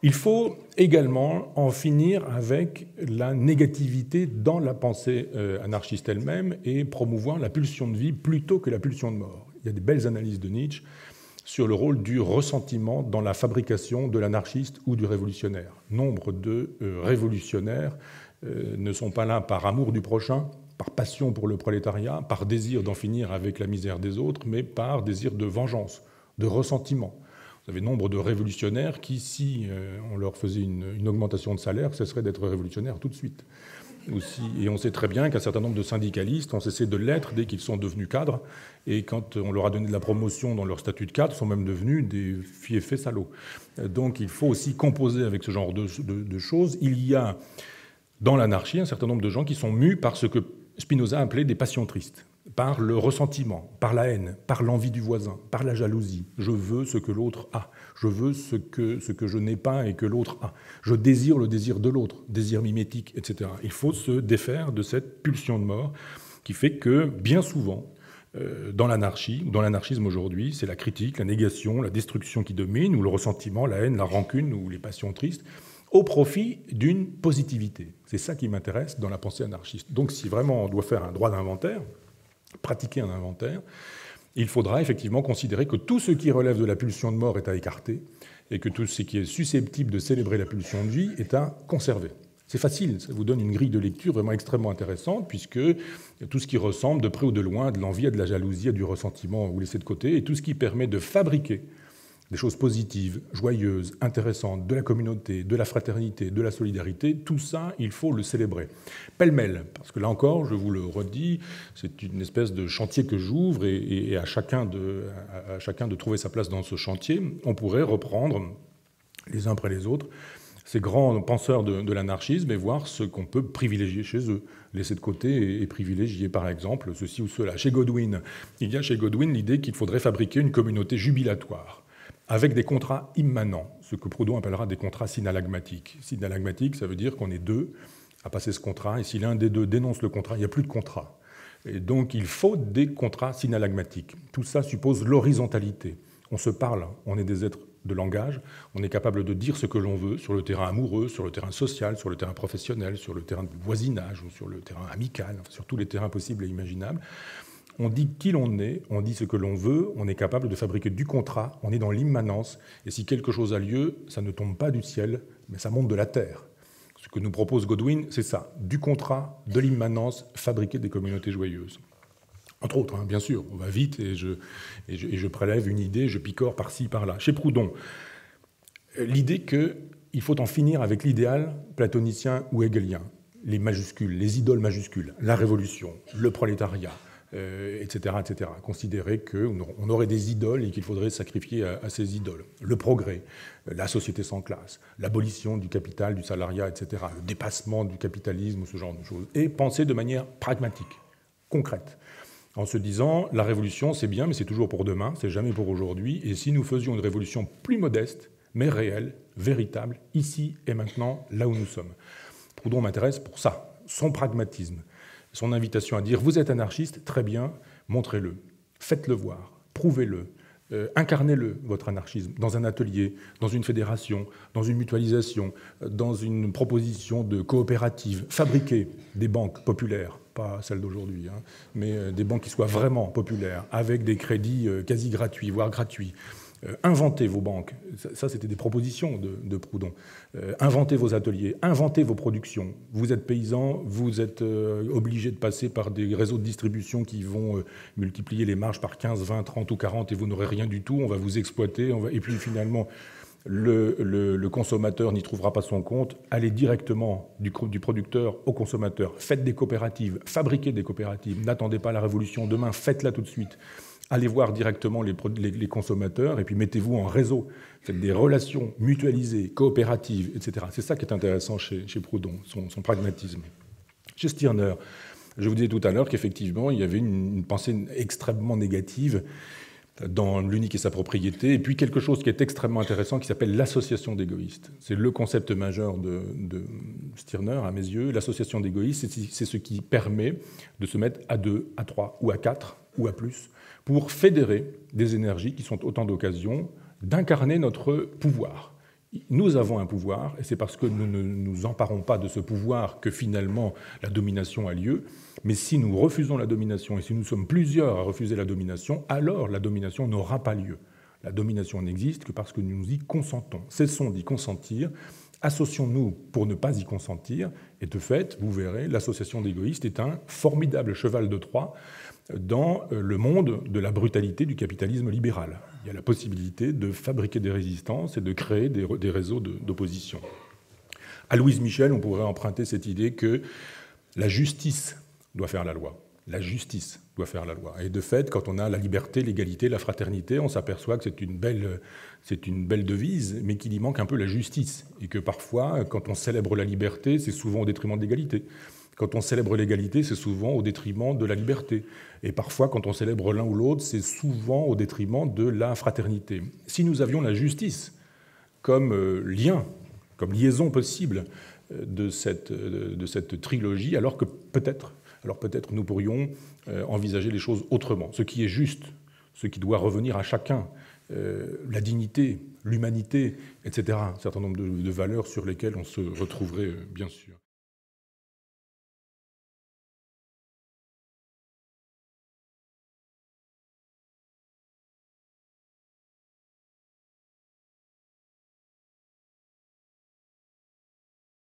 Il faut également en finir avec la négativité dans la pensée anarchiste elle-même et promouvoir la pulsion de vie plutôt que la pulsion de mort. Il y a des belles analyses de Nietzsche sur le rôle du ressentiment dans la fabrication de l'anarchiste ou du révolutionnaire. Nombre de révolutionnaires ne sont pas là par amour du prochain, par passion pour le prolétariat, par désir d'en finir avec la misère des autres, mais par désir de vengeance, de ressentiment. Vous avez nombre de révolutionnaires qui, si on leur faisait une augmentation de salaire, ce serait d'être révolutionnaires tout de suite. Aussi. Et on sait très bien qu'un certain nombre de syndicalistes ont cessé de l'être dès qu'ils sont devenus cadres, et quand on leur a donné de la promotion dans leur statut de cadre, sont même devenus des fiefés salauds. Donc il faut aussi composer avec ce genre de choses. Il y a dans l'anarchie un certain nombre de gens qui sont mus par ce que Spinoza appelait des passions tristes, par le ressentiment, par la haine, par l'envie du voisin, par la jalousie. Je veux ce que l'autre a. Je veux ce que je n'ai pas et que l'autre a. Je désire le désir de l'autre, désir mimétique, etc. Il faut se défaire de cette pulsion de mort qui fait que, bien souvent, dans l'anarchisme aujourd'hui, c'est la critique, la négation, la destruction qui domine, ou le ressentiment, la haine, la rancune, ou les passions tristes, au profit d'une positivité. C'est ça qui m'intéresse dans la pensée anarchiste. Donc si vraiment on doit faire un droit d'inventaire, pratiquer un inventaire, il faudra effectivement considérer que tout ce qui relève de la pulsion de mort est à écarter et que tout ce qui est susceptible de célébrer la pulsion de vie est à conserver. C'est facile, ça vous donne une grille de lecture vraiment extrêmement intéressante puisque tout ce qui ressemble de près ou de loin à de l'envie, à de la jalousie, à du ressentiment, vous laissez de côté, et tout ce qui permet de fabriquer des choses positives, joyeuses, intéressantes, de la communauté, de la fraternité, de la solidarité, tout ça, il faut le célébrer. Pêle-mêle, parce que là encore, je vous le redis, c'est une espèce de chantier que j'ouvre et à chacun de trouver sa place dans ce chantier. On pourrait reprendre, les uns après les autres, ces grands penseurs de l'anarchisme et voir ce qu'on peut privilégier chez eux, laisser de côté et privilégier par exemple ceci ou cela. Chez Godwin, il y a chez Godwin l'idée qu'il faudrait fabriquer une communauté jubilatoire, avec des contrats immanents, ce que Proudhon appellera des contrats synalagmatiques. Synalagmatique, ça veut dire qu'on est deux à passer ce contrat, et si l'un des deux dénonce le contrat, il n'y a plus de contrat. Et donc il faut des contrats synalagmatiques. Tout ça suppose l'horizontalité. On se parle, on est des êtres de langage, on est capable de dire ce que l'on veut sur le terrain amoureux, sur le terrain social, sur le terrain professionnel, sur le terrain de voisinage, ou sur le terrain amical, sur tous les terrains possibles et imaginables. On dit qui l'on est, on dit ce que l'on veut, on est capable de fabriquer du contrat, on est dans l'immanence, et si quelque chose a lieu, ça ne tombe pas du ciel, mais ça monte de la terre. Ce que nous propose Godwin, c'est ça, du contrat, de l'immanence, fabriquer des communautés joyeuses. Entre autres, bien sûr, on va vite, et je prélève une idée, je picore par-ci, par-là. Chez Proudhon, l'idée qu'il faut en finir avec l'idéal platonicien ou hegelien, les majuscules, les idoles majuscules, la révolution, le prolétariat, etc., etc. Considérer qu'on aurait des idoles et qu'il faudrait sacrifier à ces idoles. Le progrès, la société sans classe, l'abolition du capital, du salariat, etc., le dépassement du capitalisme, ce genre de choses. Et penser de manière pragmatique, concrète, en se disant la révolution c'est bien, mais c'est toujours pour demain, c'est jamais pour aujourd'hui. Et si nous faisions une révolution plus modeste, mais réelle, véritable, ici et maintenant, là où nous sommes. Proudhon m'intéresse pour ça, son pragmatisme. Son invitation à dire « vous êtes anarchiste, très bien, montrez-le, faites-le voir, prouvez-le, incarnez-le, votre anarchisme, dans un atelier, dans une fédération, dans une mutualisation, dans une proposition de coopérative, fabriquez des banques populaires, pas celles d'aujourd'hui, mais des banques qui soient vraiment populaires, avec des crédits quasi gratuits, voire gratuits. Inventez vos banques, ça c'était des propositions de Proudhon. Inventez vos ateliers, inventez vos productions. Vous êtes paysan, vous êtes obligé de passer par des réseaux de distribution qui vont multiplier les marges par 15, 20, 30 ou 40 et vous n'aurez rien du tout, on va vous exploiter, et puis finalement le consommateur n'y trouvera pas son compte. Allez directement du producteur au consommateur, faites des coopératives, fabriquez des coopératives, n'attendez pas la révolution demain, faites-la tout de suite. Allez voir directement les consommateurs et puis mettez-vous en réseau. Faites des relations mutualisées, coopératives, etc. C'est ça qui est intéressant chez Proudhon, son pragmatisme. Chez Stirner, je vous disais tout à l'heure qu'effectivement, il y avait une pensée extrêmement négative dans l'unique et sa propriété, et puis quelque chose qui est extrêmement intéressant qui s'appelle l'association d'égoïstes. C'est le concept majeur de Stirner, à mes yeux. L'association d'égoïstes, c'est ce qui permet de se mettre à 2, à 3 ou à 4 ou à plus, pour fédérer des énergies qui sont autant d'occasions d'incarner notre pouvoir. Nous avons un pouvoir, et c'est parce que nous ne nous emparons pas de ce pouvoir que finalement la domination a lieu. Mais si nous refusons la domination, et si nous sommes plusieurs à refuser la domination, alors la domination n'aura pas lieu. La domination n'existe que parce que nous y consentons. Cessons d'y consentir, associons-nous pour ne pas y consentir, et de fait, vous verrez, l'association d'égoïstes est un formidable cheval de Troie dans le monde de la brutalité du capitalisme libéral. Il y a la possibilité de fabriquer des résistances et de créer des réseaux d'opposition. À Louise Michel, on pourrait emprunter cette idée que la justice doit faire la loi. La justice doit faire la loi. Et de fait, quand on a la liberté, l'égalité, la fraternité, on s'aperçoit que c'est une belle devise, mais qu'il y manque un peu la justice. Et que parfois, quand on célèbre la liberté, c'est souvent au détriment de l'égalité. Quand on célèbre l'égalité, c'est souvent au détriment de la liberté. Et parfois, quand on célèbre l'un ou l'autre, c'est souvent au détriment de la fraternité. Si nous avions la justice comme lien, comme liaison possible de cette trilogie, alors peut-être nous pourrions envisager les choses autrement. Ce qui est juste, ce qui doit revenir à chacun, la dignité, l'humanité, etc. Un certain nombre de valeurs sur lesquelles on se retrouverait, bien sûr.